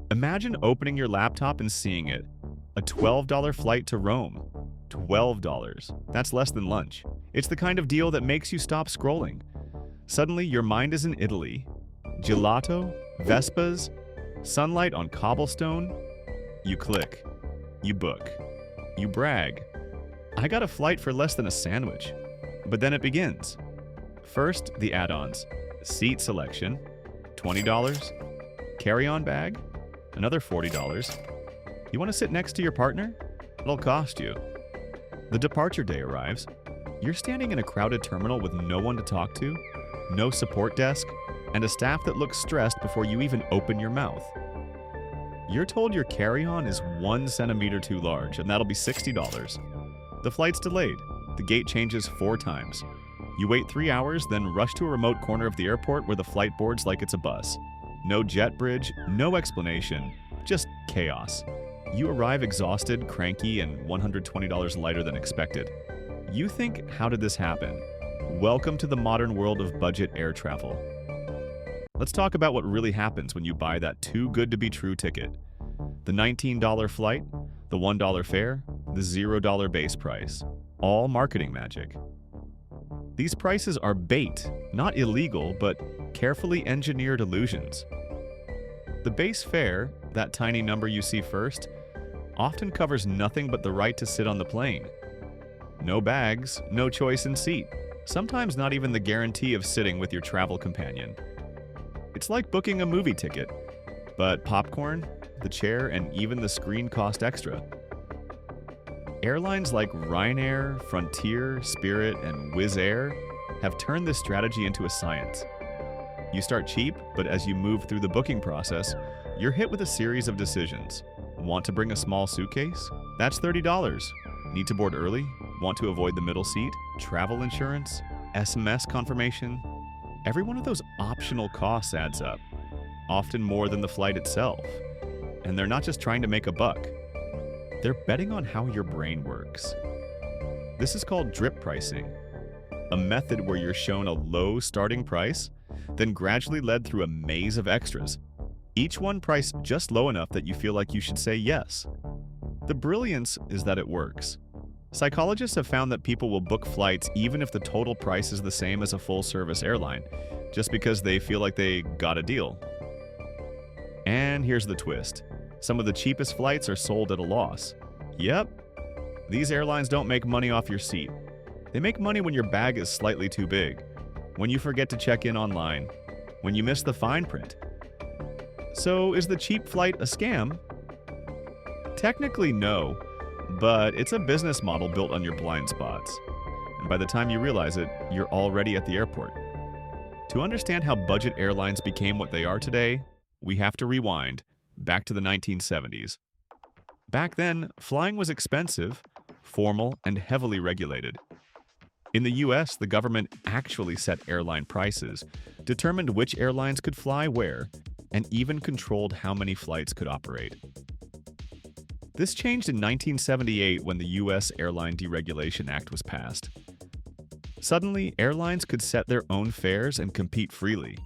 Imagine opening your laptop and seeing it. A $12 flight to Rome. $12. That's less than lunch. It's the kind of deal that makes you stop scrolling. Suddenly, your mind is in Italy. Gelato, Vespas, sunlight on cobblestone. You click. You book. You brag. I got a flight for less than a sandwich. But then it begins. First, the add-ons. Seat selection, $20. Carry-on bag, another $40. You want to sit next to your partner? It'll cost you. The departure day arrives. You're standing in a crowded terminal with no one to talk to, no support desk, and a staff that looks stressed before you even open your mouth. You're told your carry-on is 1 centimeter too large, and that'll be $60. The flight's delayed. The gate changes 4 times. You wait 3 hours, then rush to a remote corner of the airport where the flight boards like it's a bus. No jet bridge, no explanation, just chaos. You arrive exhausted, cranky, and $120 lighter than expected. You think, how did this happen? Welcome to the modern world of budget air travel. Let's talk about what really happens when you buy that too-good-to-be-true ticket. The $19 flight, the $1 fare, the $0 base price. All marketing magic. These prices are bait, not illegal, but carefully engineered illusions. The base fare, that tiny number you see first, often covers nothing but the right to sit on the plane. No bags, no choice in seat, sometimes not even the guarantee of sitting with your travel companion. It's like booking a movie ticket, but popcorn, the chair, and even the screen cost extra. Airlines like Ryanair, Frontier, Spirit, and Wizz Air have turned this strategy into a science. You start cheap, but as you move through the booking process, you're hit with a series of decisions. Want to bring a small suitcase? That's $30. Need to board early? Want to avoid the middle seat? Travel insurance? SMS confirmation? Every one of those optional costs adds up, often more than the flight itself. And they're not just trying to make a buck. They're betting on how your brain works. This is called drip pricing, a method where you're shown a low starting price, then gradually led through a maze of extras, each one priced just low enough that you feel like you should say yes. The brilliance is that it works. Psychologists have found that people will book flights even if the total price is the same as a full-service airline, just because they feel like they got a deal. And here's the twist. Some of the cheapest flights are sold at a loss. Yep, these airlines don't make money off your seat. They make money when your bag is slightly too big, when you forget to check in online, when you miss the fine print. So is the cheap flight a scam? Technically no, but it's a business model built on your blind spots. And by the time you realize it, you're already at the airport. To understand how budget airlines became what they are today, we have to rewind back to the 1970s. Back then, flying was expensive, formal, and heavily regulated. In the US, the government actually set airline prices, determined which airlines could fly where, and even controlled how many flights could operate. This changed in 1978 when the US Airline Deregulation Act was passed. Suddenly, airlines could set their own fares and compete freely.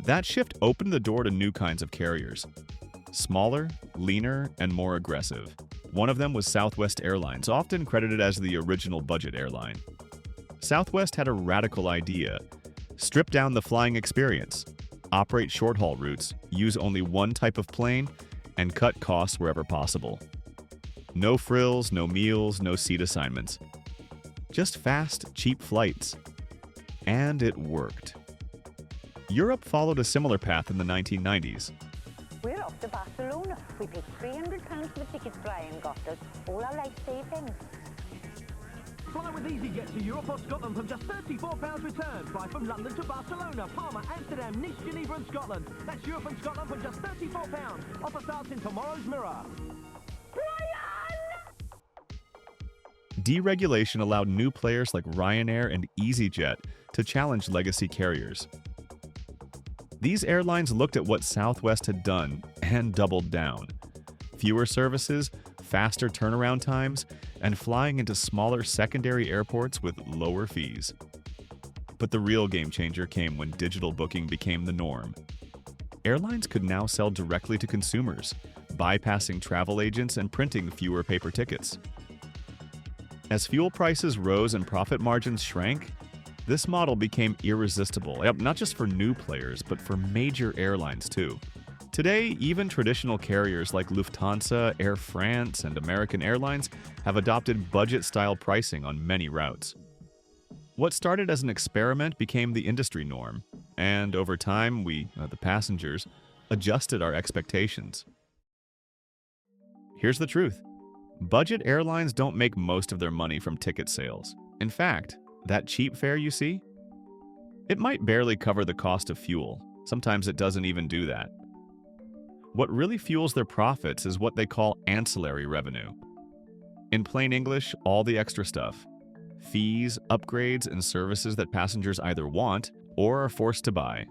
That shift opened the door to new kinds of carriers. Smaller, leaner, and more aggressive. One of them was Southwest Airlines, often credited as the original budget airline. Southwest had a radical idea. Strip down the flying experience, operate short-haul routes, use only one type of plane, and cut costs wherever possible. No frills, no meals, no seat assignments. Just fast, cheap flights. And it worked. Europe followed a similar path in the 1990s. We're off to Barcelona. We paid £300 for the tickets Brian got us. All our life savings. Fly with EasyJet to Europe or Scotland from just £34 return. Fly from London to Barcelona, Palma, Amsterdam, Nice, Geneva and Scotland. That's Europe and Scotland for just £34. Offer starts in tomorrow's Mirror. Brian! Deregulation allowed new players like Ryanair and EasyJet to challenge legacy carriers. These airlines looked at what Southwest had done and doubled down. Fewer services, faster turnaround times, and flying into smaller secondary airports with lower fees. But the real game changer came when digital booking became the norm. Airlines could now sell directly to consumers, bypassing travel agents and printing fewer paper tickets. As fuel prices rose and profit margins shrank, this model became irresistible, not just for new players, but for major airlines too. Today, even traditional carriers like Lufthansa, Air France, and American Airlines have adopted budget-style pricing on many routes. What started as an experiment became the industry norm, and over time, we, the passengers, adjusted our expectations. Here's the truth. Budget airlines don't make most of their money from ticket sales. In fact, that cheap fare you see? It might barely cover the cost of fuel. Sometimes it doesn't even do that. What really fuels their profits is what they call ancillary revenue. In plain English, all the extra stuff. Fees, upgrades, and services that passengers either want or are forced to buy.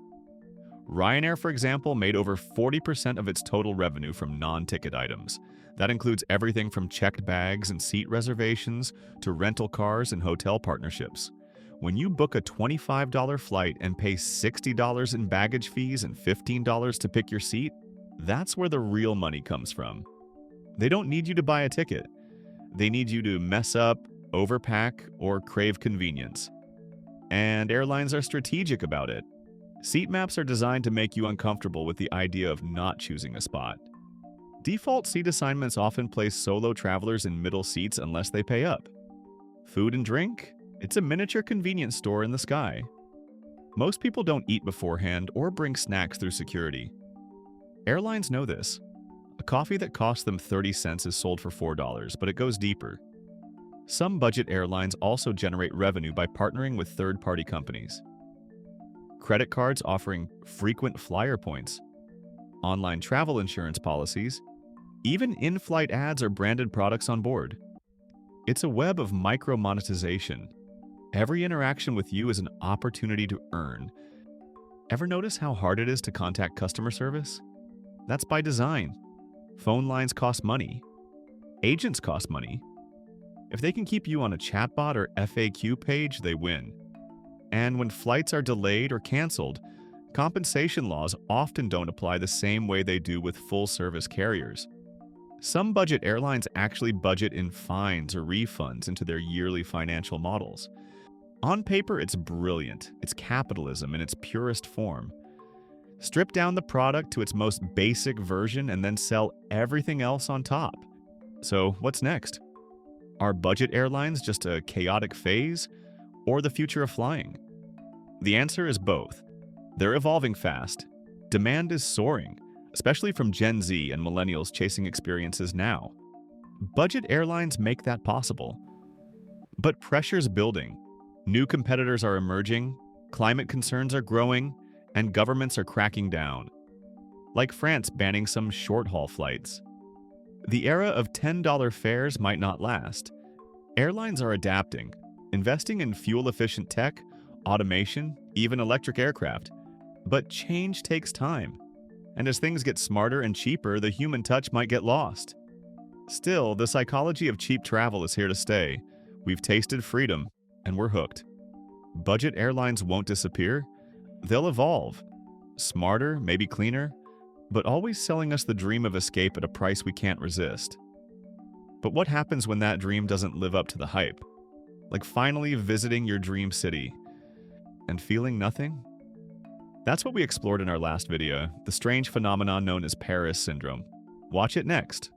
Ryanair, for example, made over 40% of its total revenue from non-ticket items. That includes everything from checked bags and seat reservations to rental cars and hotel partnerships. When you book a $25 flight and pay $60 in baggage fees and $15 to pick your seat, that's where the real money comes from. They don't need you to buy a ticket. They need you to mess up, overpack, or crave convenience. And airlines are strategic about it. Seat maps are designed to make you uncomfortable with the idea of not choosing a spot. Default seat assignments often place solo travelers in middle seats unless they pay up. Food and drink? It's a miniature convenience store in the sky. Most people don't eat beforehand or bring snacks through security. Airlines know this. A coffee that costs them 30 cents is sold for $4, but it goes deeper. Some budget airlines also generate revenue by partnering with third-party companies. Credit cards offering frequent flyer points, online travel insurance policies, even in-flight ads or branded products on board. It's a web of micro-monetization. Every interaction with you is an opportunity to earn. Ever notice how hard it is to contact customer service? That's by design. Phone lines cost money. Agents cost money. If they can keep you on a chatbot or FAQ page, they win. And when flights are delayed or canceled, compensation laws often don't apply the same way they do with full-service carriers. Some budget airlines actually budget in fines or refunds into their yearly financial models. On paper, it's brilliant. It's capitalism in its purest form. Strip down the product to its most basic version and then sell everything else on top. So what's next? Are budget airlines just a chaotic phase or the future of flying? The answer is both. They're evolving fast. Demand is soaring, especially from Gen Z and millennials chasing experiences now. Budget airlines make that possible. But pressure's building. New competitors are emerging, climate concerns are growing, and governments are cracking down. Like France banning some short-haul flights. The era of $10 fares might not last. Airlines are adapting, investing in fuel-efficient tech, automation, even electric aircraft. But change takes time. And as things get smarter and cheaper, the human touch might get lost. Still, the psychology of cheap travel is here to stay. We've tasted freedom, and we're hooked. Budget airlines won't disappear. They'll evolve. Smarter, maybe cleaner, but always selling us the dream of escape at a price we can't resist. But what happens when that dream doesn't live up to the hype? Like finally visiting your dream city and feeling nothing? That's what we explored in our last video, the strange phenomenon known as Paris syndrome. Watch it next.